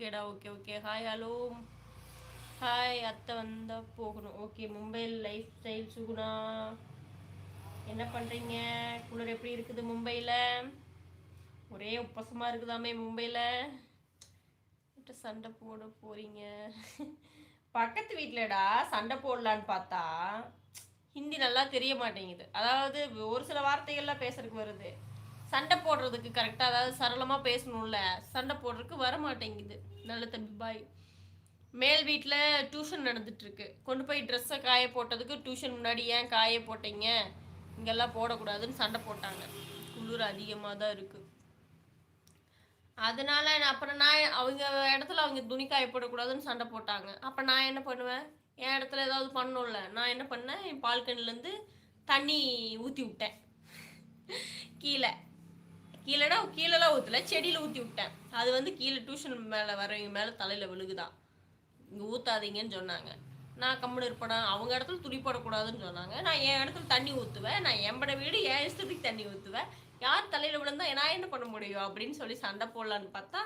ஓகேடா, okay okay. Hi hello. Hi, அத்தை வந்தால் போகணும். Okay, Mumbai life style Suguna. என்ன பண்ணுறீங்க? குளிர் எப்படி இருக்குது மும்பையில்? ஒரே உப்பசமாக இருக்குதாமே மும்பையில். சண்டை போட போகிறீங்க? பக்கத்து வீட்டிலடா சண்டை போடலான்னு பார்த்தா ஹிந்தி நல்லா தெரிய மாட்டேங்குது. அதாவது ஒரு சில வார்த்தைகள்லாம் பேசுறதுக்கு வருது. சண்டை போடுறதுக்கு கரெக்டாக அதாவது சரளமாக பேசணும்ல, சண்டை போடுறதுக்கு வர மாட்டேங்குது. நல்ல தம்பி பாய். மேல் வீட்டில் டியூஷன் நடந்துட்டுருக்கு. கொண்டு போய் ட்ரெஸ்ஸை காய போட்டதுக்கு டியூஷன் முன்னாடி ஏன் காய போட்டீங்க, இங்கெல்லாம் போடக்கூடாதுன்னு சண்டை போட்டாங்க. குளிர் அதிகமாக தான் இருக்குது. அதனால அப்புறம் நான் அவங்க இடத்துல அவங்க துணி காய போடக்கூடாதுன்னு சண்டை போட்டாங்க. அப்போ நான் என்ன பண்ணுவேன்? என் இடத்துல ஏதாவது பண்ணணும்ல. நான் என்ன பண்ணேன்? என் பால்கனிலேருந்து தண்ணி ஊற்றி விட்டேன். கீழெல்லாம் ஊற்றல, செடியில் ஊற்றி விட்டேன். அது வந்து கீழே டியூஷன் மேலே வரவங்க மேலே தலையில் விழுகுதான். இங்கே ஊற்றாதீங்கன்னு சொன்னாங்க. நான் கம்முன்னு இருப்பேனா? அவங்க இடத்துல துணி போடக்கூடாதுன்னு சொன்னாங்க. நான் என் இடத்துல தண்ணி ஊற்றுவேன். நான் எம்பட வீடு என் இஷ்டத்துக்கு தண்ணி ஊற்றுவேன். யார் தலையில் விழுந்தா நான் என்ன பண்ண முடியும் அப்படின்னு சொல்லி சண்டை போடலான்னு பார்த்தா